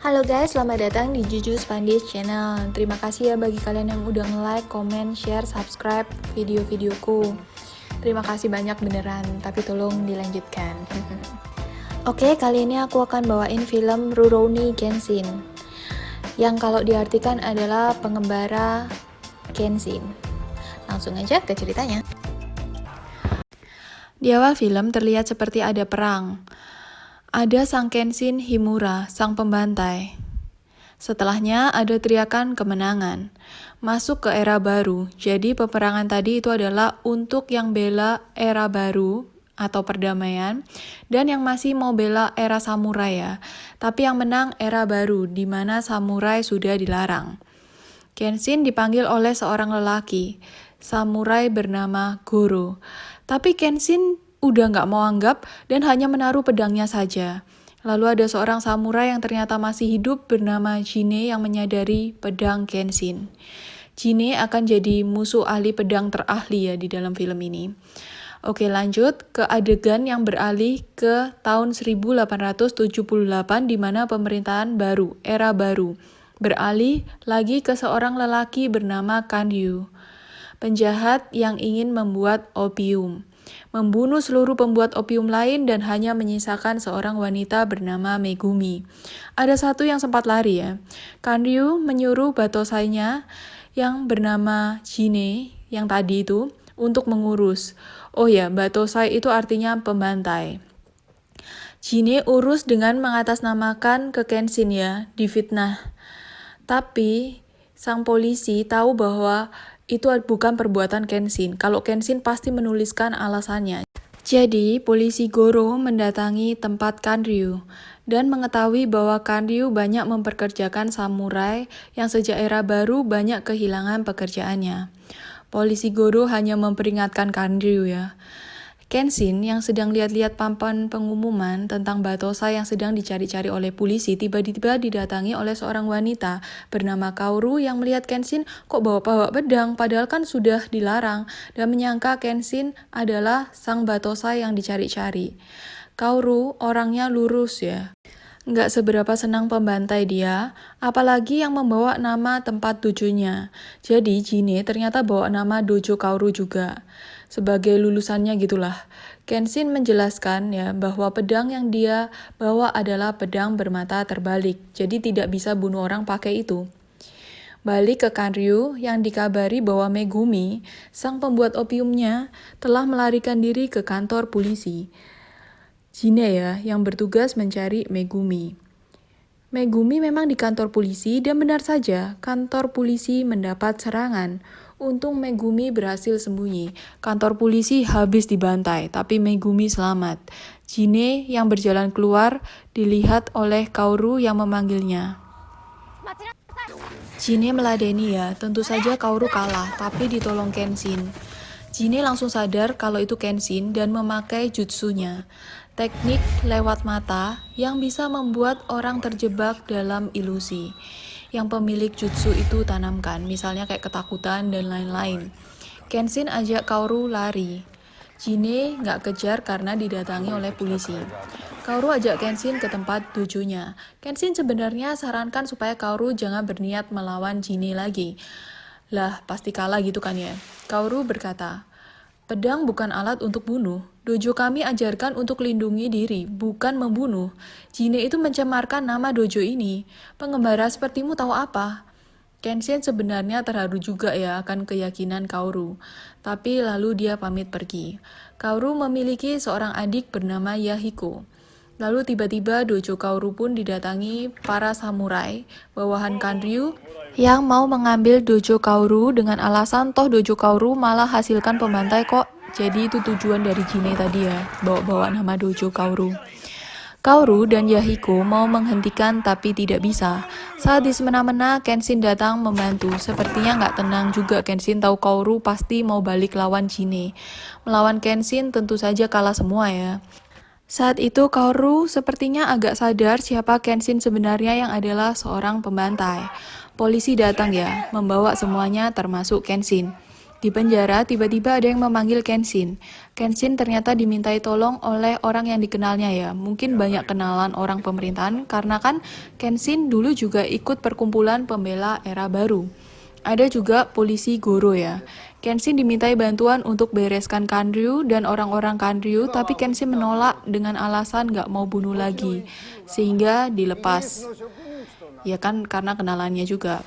Halo guys, selamat datang di Jujus Pandis Channel. Terima kasih ya bagi kalian yang udah nge-like, comment, share, subscribe video-videoku. Terima kasih banyak beneran, tapi tolong dilanjutkan. Oke, kali ini aku akan bawain film Rurouni Kenshin, yang kalau diartikan adalah pengembara Kenshin. Langsung aja ke ceritanya. Di awal film terlihat seperti ada perang. Ada sang Kenshin Himura, sang pembantai. Setelahnya ada teriakan kemenangan. Masuk ke era baru. Jadi peperangan tadi itu adalah untuk yang bela era baru atau perdamaian dan yang masih mau bela era samurai ya. Tapi yang menang era baru di mana samurai sudah dilarang. Kenshin dipanggil oleh seorang lelaki, samurai bernama Goro. Tapi Kenshin udah nggak mau anggap dan hanya menaruh pedangnya saja. Lalu ada seorang samurai yang ternyata masih hidup bernama Jine yang menyadari pedang Kenshin. Jine akan jadi musuh ahli pedang terahli ya di dalam film ini. Oke, lanjut ke adegan yang beralih ke tahun 1878 di mana pemerintahan baru, era baru. Beralih lagi ke seorang lelaki bernama Kanryu, penjahat yang ingin membuat opium. Membunuh seluruh pembuat opium lain dan hanya menyisakan seorang wanita bernama Megumi. Ada satu yang sempat lari ya. Kanryu menyuruh batosainya yang bernama Jine yang tadi itu untuk mengurus. Oh ya, batosai itu artinya pembantai. Jine urus dengan mengatasnamakan ke Kenshin ya, difitnah. Tapi sang polisi tahu bahwa itu bukan perbuatan Kenshin. Kalau Kenshin pasti menuliskan alasannya. Jadi, polisi Goro mendatangi tempat Kanryu dan mengetahui bahwa Kanryu banyak memperkerjakan samurai yang sejak era baru banyak kehilangan pekerjaannya. Polisi Goro hanya memperingatkan Kanryu ya. Kenshin yang sedang lihat-lihat papan pengumuman tentang Batosa yang sedang dicari-cari oleh polisi tiba-tiba didatangi oleh seorang wanita bernama Kaoru yang melihat Kenshin kok bawa pedang padahal kan sudah dilarang dan menyangka Kenshin adalah sang Batosa yang dicari-cari. Kaoru orangnya lurus ya. Nggak seberapa senang pembantai dia, apalagi yang membawa nama tempat dojonya. Jadi Jine ternyata bawa nama dojo Kaoru juga. Sebagai lulusannya gitulah. Kenshin menjelaskan ya bahwa pedang yang dia bawa adalah pedang bermata terbalik. Jadi tidak bisa bunuh orang pakai itu. Balik ke Kanryu yang dikabari bahwa Megumi, sang pembuat opiumnya, telah melarikan diri ke kantor polisi. Jine ya, yang bertugas mencari Megumi. Megumi memang di kantor polisi dan benar saja, kantor polisi mendapat serangan. Untung Megumi berhasil sembunyi. Kantor polisi habis dibantai, tapi Megumi selamat. Jine yang berjalan keluar dilihat oleh Kaoru yang memanggilnya. Jine meladeni ya, tentu saja Kaoru kalah, tapi ditolong Kenshin. Jine langsung sadar kalau itu Kenshin dan memakai jutsunya. Teknik lewat mata yang bisa membuat orang terjebak dalam ilusi. Yang pemilik jutsu itu tanamkan, misalnya kayak ketakutan dan lain-lain. Kenshin ajak Kaoru lari. Jine nggak kejar karena didatangi oleh polisi. Kaoru ajak Kenshin ke tempat dojonya. Kenshin sebenarnya sarankan supaya Kaoru jangan berniat melawan Jine lagi. Lah, pasti kalah gitu kan ya. Kaoru berkata, pedang bukan alat untuk bunuh. Dojo kami ajarkan untuk lindungi diri, bukan membunuh. Jine itu mencemarkan nama dojo ini. Pengembara sepertimu tahu apa? Kenshin sebenarnya terharu juga ya akan keyakinan Kaoru. Tapi lalu dia pamit pergi. Kaoru memiliki seorang adik bernama Yahiko. Lalu tiba-tiba dojo Kaoru pun didatangi para samurai bawahan Kanryu yang mau mengambil dojo Kaoru dengan alasan toh dojo Kaoru malah hasilkan pembantai kok. Jadi itu tujuan dari Jine tadi ya, bawa-bawa nama dojo Kaoru. Kaoru dan Yahiko mau menghentikan tapi tidak bisa. Saat di semena-mena, Kenshin datang membantu. Sepertinya nggak tenang juga Kenshin tahu Kaoru pasti mau balik lawan Jine. Melawan Kenshin tentu saja kalah semua ya. Saat itu Kaoru sepertinya agak sadar siapa Kenshin sebenarnya yang adalah seorang pembantai. Polisi datang ya, membawa semuanya termasuk Kenshin. Di penjara, tiba-tiba ada yang memanggil Kenshin. Kenshin ternyata dimintai tolong oleh orang yang dikenalnya ya. Mungkin banyak kenalan orang pemerintahan, karena kan Kenshin dulu juga ikut perkumpulan pembela era baru. Ada juga polisi Goro ya. Kenshin dimintai bantuan untuk bereskan Kanryu dan orang-orang Kanryu, tapi Kenshin menolak dengan alasan nggak mau bunuh lagi, sehingga dilepas. Ya kan, karena kenalannya juga.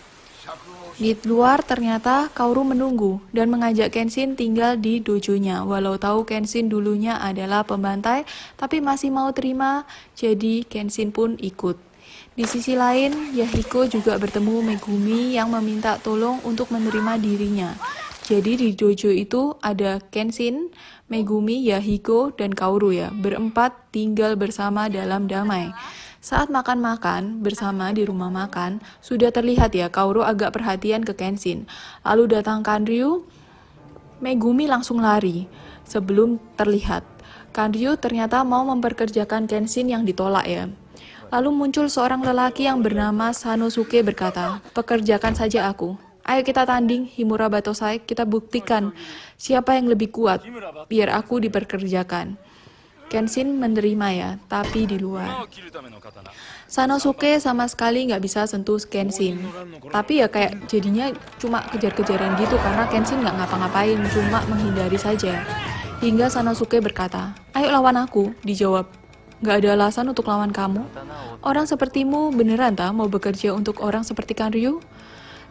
Di luar ternyata Kaoru menunggu dan mengajak Kenshin tinggal di dojonya. Walau tahu Kenshin dulunya adalah pembantai, tapi masih mau terima, jadi Kenshin pun ikut. Di sisi lain, Yahiko juga bertemu Megumi yang meminta tolong untuk menerima dirinya. Jadi di dojo itu ada Kenshin, Megumi, Yahiko, dan Kaoru ya. Berempat tinggal bersama dalam damai. Saat makan-makan bersama di rumah makan, sudah terlihat ya Kaoru agak perhatian ke Kenshin. Lalu datang Kanryu, Megumi langsung lari sebelum terlihat. Kanryu ternyata mau memperkerjakan Kenshin yang ditolak ya. Lalu muncul seorang lelaki yang bernama Sanosuke berkata, "Pekerjakan saja aku. Ayo kita tanding, Himura Batosai, kita buktikan siapa yang lebih kuat, biar aku diperkerjakan." Kenshin menerima ya, tapi di luar. Sanosuke sama sekali nggak bisa sentuh Kenshin. Tapi ya kayak jadinya cuma kejar-kejaran gitu karena Kenshin nggak ngapa-ngapain, cuma menghindari saja. Hingga Sanosuke berkata, "Ayo lawan aku," dijawab. "Nggak ada alasan untuk lawan kamu. Orang sepertimu beneran tak mau bekerja untuk orang seperti Kanryu?"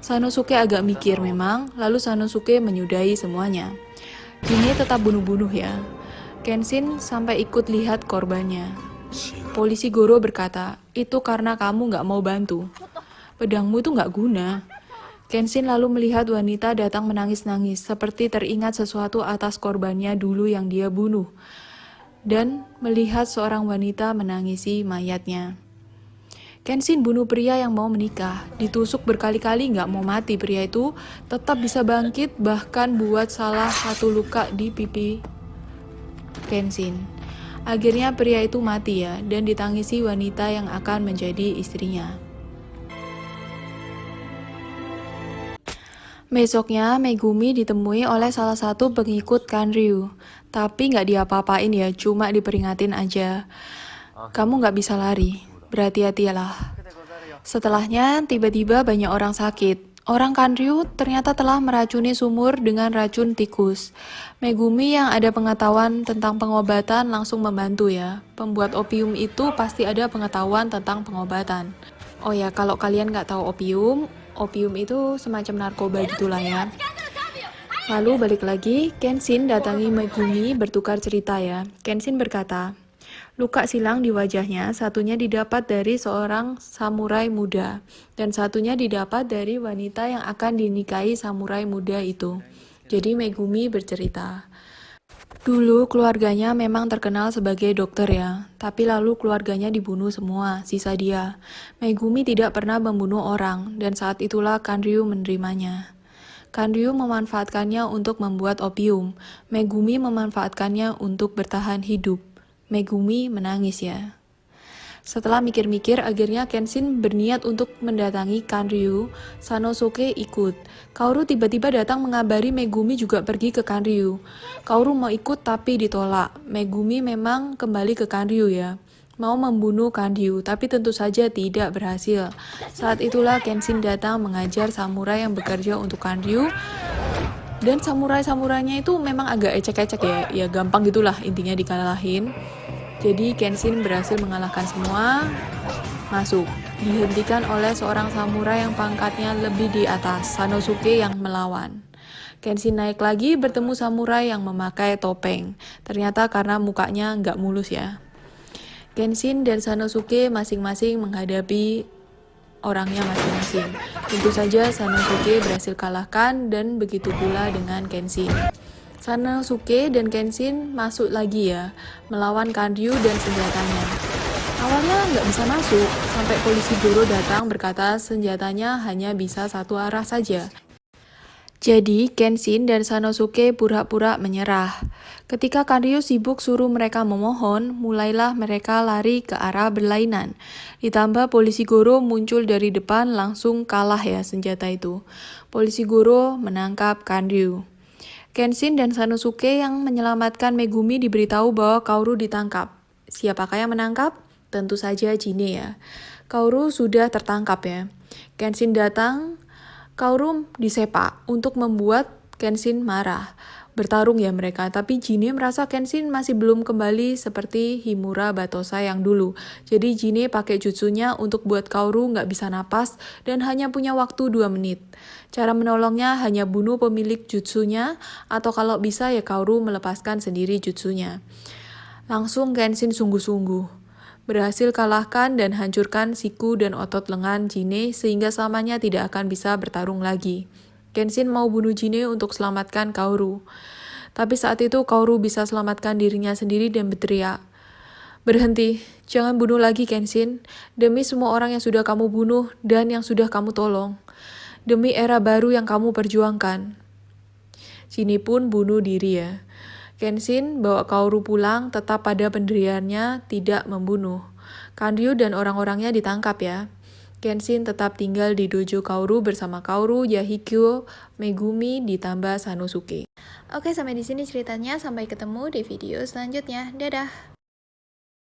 Sanosuke agak mikir memang, lalu Sanosuke menyudahi semuanya. Jinnya tetap bunuh-bunuh ya. Kenshin sampai ikut lihat korbannya. Polisi Goro berkata, "Itu karena kamu nggak mau bantu. Pedangmu itu nggak guna." Kenshin lalu melihat wanita datang menangis-nangis, seperti teringat sesuatu atas korbannya dulu yang dia bunuh. Dan melihat seorang wanita menangisi mayatnya. Kenshin bunuh pria yang mau menikah, ditusuk berkali-kali nggak mau mati. Pria itu tetap bisa bangkit, bahkan buat salah satu luka di pipi Kenshin. Akhirnya pria itu mati ya, dan ditangisi wanita yang akan menjadi istrinya. Besoknya, Megumi ditemui oleh salah satu pengikut Kanryu. Tapi nggak diapa-apain ya, cuma diperingatin aja. "Kamu nggak bisa lari, berhati-hatilah." Setelahnya, tiba-tiba banyak orang sakit. Orang Kanryu ternyata telah meracuni sumur dengan racun tikus. Megumi yang ada pengetahuan tentang pengobatan langsung membantu ya. Pembuat opium itu pasti ada pengetahuan tentang pengobatan. Oh ya, kalau kalian nggak tahu opium itu semacam narkoba gitulah ya. Lalu balik lagi, Kenshin datangi Megumi bertukar cerita ya. Kenshin berkata, luka silang di wajahnya, satunya didapat dari seorang samurai muda, dan satunya didapat dari wanita yang akan dinikahi samurai muda itu. Jadi Megumi bercerita, dulu keluarganya memang terkenal sebagai dokter ya, tapi lalu keluarganya dibunuh semua, sisa dia. Megumi tidak pernah membunuh orang, dan saat itulah Kanryu menerimanya. Kanryu memanfaatkannya untuk membuat opium, Megumi memanfaatkannya untuk bertahan hidup. Megumi menangis ya. Setelah mikir-mikir, akhirnya Kenshin berniat untuk mendatangi Kanryu. Sanosuke ikut. Kaoru tiba-tiba datang mengabari Megumi juga pergi ke Kanryu. Kaoru mau ikut tapi ditolak. Megumi memang kembali ke Kanryu ya. Mau membunuh Kanryu, tapi tentu saja tidak berhasil. Saat itulah Kenshin datang mengajar samurai yang bekerja untuk Kanryu. Dan samurai-samurainya itu memang agak ecek-ecek ya. Ya gampang gitulah intinya dikalahin. Jadi Kenshin berhasil mengalahkan semua, masuk. Dihentikan oleh seorang samurai yang pangkatnya lebih di atas, Sanosuke yang melawan. Kenshin naik lagi bertemu samurai yang memakai topeng. Ternyata karena mukanya nggak mulus ya. Kenshin dan Sanosuke masing-masing menghadapi orangnya masing-masing. Tentu saja Sanosuke berhasil kalahkan dan begitu pula dengan Kenshin. Sanosuke dan Kenshin masuk lagi ya, melawan Kanryu dan senjatanya. Awalnya nggak bisa masuk, sampai polisi Goro datang berkata senjatanya hanya bisa satu arah saja. Jadi Kenshin dan Sanosuke pura-pura menyerah. Ketika Kanryu sibuk suruh mereka memohon, mulailah mereka lari ke arah berlainan. Ditambah polisi Goro muncul dari depan langsung kalah ya senjata itu. Polisi Goro menangkap Kanryu. Kenshin dan Sanosuke yang menyelamatkan Megumi diberitahu bahwa Kaoru ditangkap. Siapakah yang menangkap? Tentu saja Jine ya. Kaoru sudah tertangkap ya. Kenshin datang, Kaoru disepak untuk membuat Kenshin marah. Bertarung ya mereka, tapi Jine merasa Kenshin masih belum kembali seperti Himura Batosa yang dulu. Jadi Jine pakai jutsunya untuk buat Kaoru nggak bisa napas dan hanya punya waktu 2 menit. Cara menolongnya hanya bunuh pemilik jutsunya, atau kalau bisa ya Kaoru melepaskan sendiri jutsunya. Langsung Kenshin sungguh-sungguh berhasil kalahkan dan hancurkan siku dan otot lengan Jine sehingga selamanya tidak akan bisa bertarung lagi. Kenshin mau bunuh Jine untuk selamatkan Kaoru. Tapi saat itu Kaoru bisa selamatkan dirinya sendiri dan berteriak, "Berhenti, jangan bunuh lagi Kenshin. Demi semua orang yang sudah kamu bunuh dan yang sudah kamu tolong. Demi era baru yang kamu perjuangkan." Jine pun bunuh diri ya. Kenshin bawa Kaoru pulang tetap pada pendiriannya tidak membunuh. Kanryu dan orang-orangnya ditangkap ya. Kenshin tetap tinggal di dojo Kaoru bersama Kaoru, Yahiko, Megumi, ditambah Sanosuke. Oke, sampai di sini ceritanya. Sampai ketemu di video selanjutnya. Dadah!